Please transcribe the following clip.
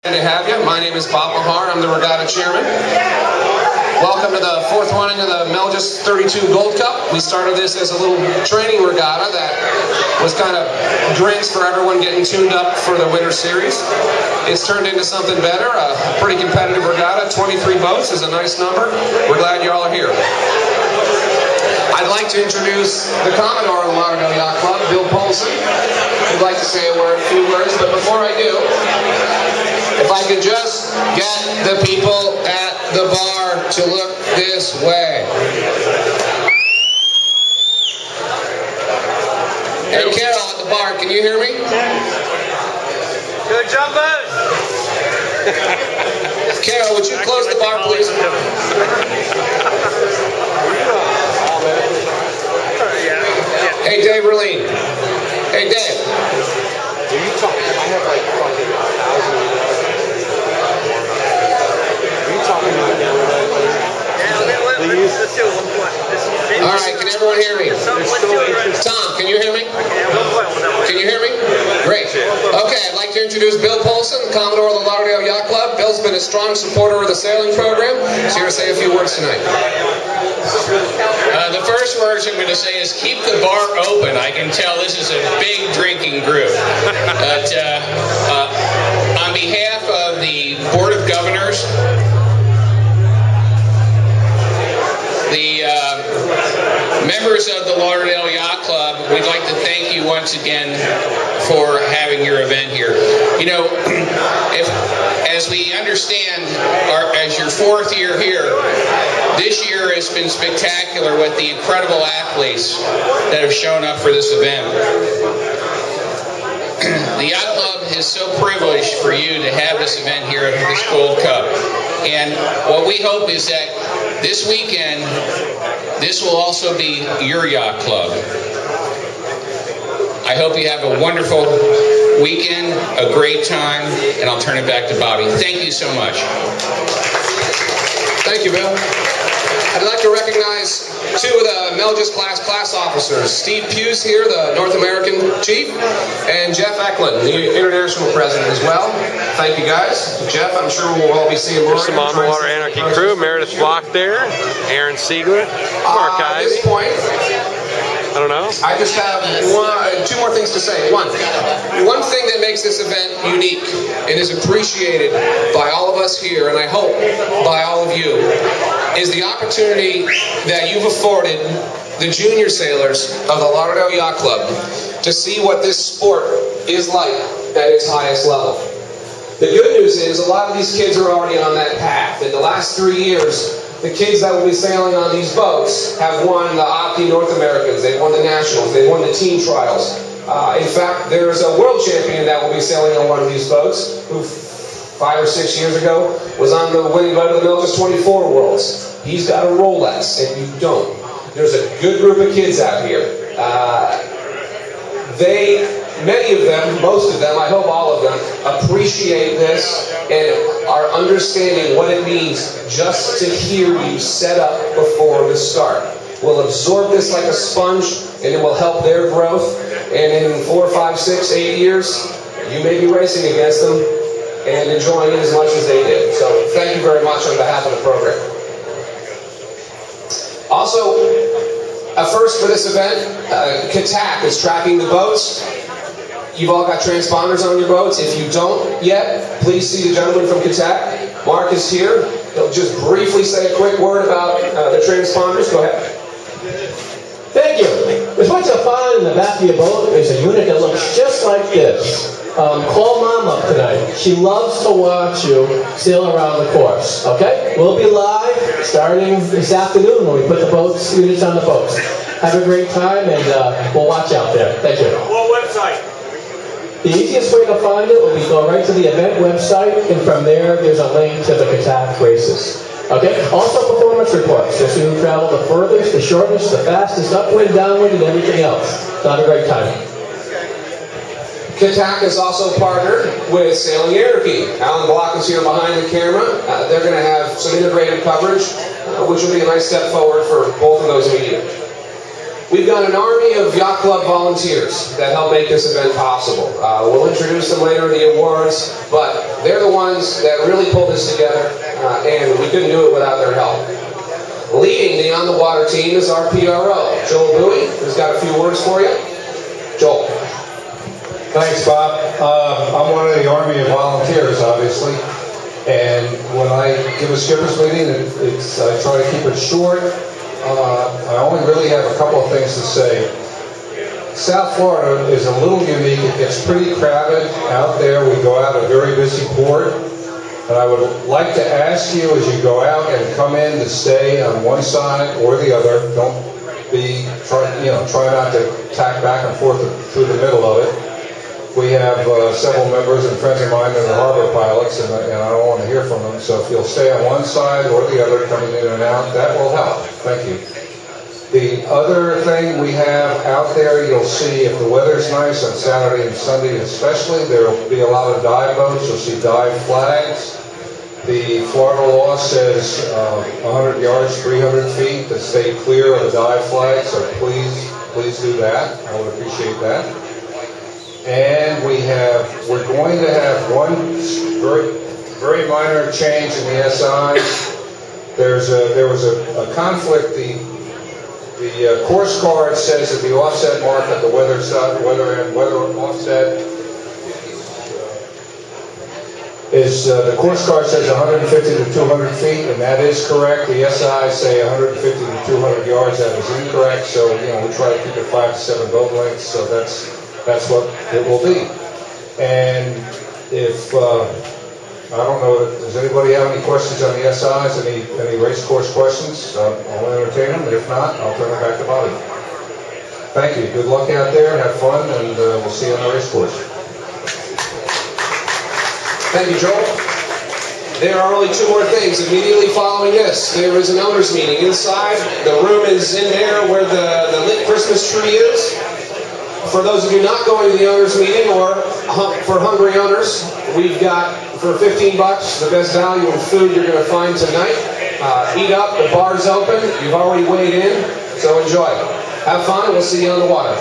To have you. My name is Bob Mahar. I'm the regatta chairman. Welcome to the fourth running of the Melges 32 Gold Cup. We started this as a little training regatta that was kind of drinks for everyone getting tuned up for the winter series. It's turned into something better, a pretty competitive regatta. 23 boats is a nice number. We're glad you all are here. I'd like to introduce the Commodore of the Lauderdale Yacht Club, Bill Polson. I'd like to say a few words, but before I do, if I could just get the people at the bar to look this way. Hey, Carol at the bar, can you hear me? Good job, bud. Carol, would you close the bar, please? Hey, Dave Verleen. Hey, Dave. Are you talking? I have like fucking 1,000. Let's do one point. All right, can everyone hear me? Tom, can you hear me? Can you hear me? Great. Okay, I'd like to introduce Bill Polson, Commodore of the Lauderdale Yacht Club. Bill's been a strong supporter of the sailing program. He's here to say a few words tonight. The first words I'm going to say is keep the bar open. I can tell this is a big drinking group. But on behalf of the Board of Governors, the members of the Lauderdale Yacht Club, we'd like to thank you once again for having your event here. You know, as we understand, as your fourth year here, this year has been spectacular with the incredible athletes that have shown up for this event. The Yacht Club is so privileged for you to have this event here at this Gold Cup. And what we hope is that this weekend, this will also be your yacht club. I hope you have a wonderful weekend, a great time, and I'll turn it back to Bobby. Thank you so much. Thank you, Bill. I'd like to recognize two of the Melges class officers. Steve Hughes here, the North American chief, and Jeff Eklund, the international president as well. Thank you, guys. Jeff, I'm sure we'll all be seeing more. There's some On the Water Anarchy crew. Meredith Flock there. Aaron Siegler. Mark Ivey. At this point, I don't know. I just have two more things to say. One thing that makes this event unique and is appreciated by all of us here, and I hope by all of you, is the opportunity that you've afforded the junior sailors of the Lauderdale Yacht Club to see what this sport is like at its highest level. The good news is a lot of these kids are already on that path. In the last 3 years, the kids that will be sailing on these boats have won the Opti North Americans, they've won the Nationals, they've won the team trials. In fact, there's a world champion that will be sailing on one of these boats who 5 or 6 years ago was on the winning boat of the Melges 24 Worlds. He's got a Rolex, and you don't. There's a good group of kids out here. Many of them, most of them, I hope all of them, appreciate this and are understanding what it means just to hear you set up before the start. We'll absorb this like a sponge, and it will help their growth. And in 4, 5, 6, 8 years, you may be racing against them and enjoying it as much as they did. So thank you very much on behalf of the program. Also, a first for this event, Kattack is tracking the boats. You've all got transponders on your boats. If you don't yet, please see the gentleman from Kattack. Mark is here. He'll just briefly say a quick word about the transponders. Go ahead. Thank you. What's much fun in the back of your boat is a unit that looks just like this. Call Mom up tonight. She loves to watch you sail around the course. Okay? We'll be live starting this afternoon when we put the units on the boats. Have a great time, and we'll watch out there. Thank you. What website? The easiest way to find it will be go right to the event website, and from there, there's a link to the Kattack races. Okay? Also performance reports. Just who traveled the furthest, the shortest, the fastest, upwind, downwind, and everything else. Have a great time. Kattack is also partnered with Sailing Anarchy. Alan Block is here behind the camera. They're going to have some integrated coverage, which will be a nice step forward for both of those media. We've got an army of Yacht Club volunteers that help make this event possible. We'll introduce them later in the awards, but they're the ones that really pulled this together, and we couldn't do it without their help. Leading the On the Water team is our PRO, Joel Bowie, who's got a few words for you. Joel. Thanks, Bob. I'm one of the army of volunteers, obviously, and when I give a skippers meeting, I try to keep it short. I only really have a couple of things to say. South Florida is a little unique. It gets pretty crowded out there. We go out a very busy port. And I would like to ask you as you go out and come in to stay on one side or the other. Don't try not to tack back and forth through the middle of it. We have several members and friends of mine that are harbor pilots, and I don't want to hear from them. So if you'll stay on one side or the other, coming in and out, that will help. Thank you. The other thing we have out there, you'll see if the weather's nice on Saturday and Sunday especially, there will be a lot of dive boats. You'll see dive flags. The Florida law says 100 yards, 300 feet to stay clear of the dive flag, so please do that. I would appreciate that. And we're going to have one very minor change in the SIs. There was a conflict. The course card says that the offset mark at the weather offset is the course card says 150 to 200 feet, and that is correct. The SIs say 150 to 200 yards. That is incorrect. So we try to keep it 5 to 7 boat lengths. So that's what it will be. And if I don't know, does anybody have any questions on the SIs? Any race course questions? I'll entertain them. If not, I'll turn it back to Bobby. Thank you. Good luck out there. Have fun, and we'll see you on the race course. Thank you, Joel. There are only 2 more things immediately following this. There is an owners meeting inside. The room is in there where the lit Christmas tree is. For those of you not going to the owners meeting, or for hungry owners, we've got for $15 the best value in food you're going to find tonight. Eat up. The bar's open. You've already weighed in, so enjoy. Have fun, and we'll see you on the water.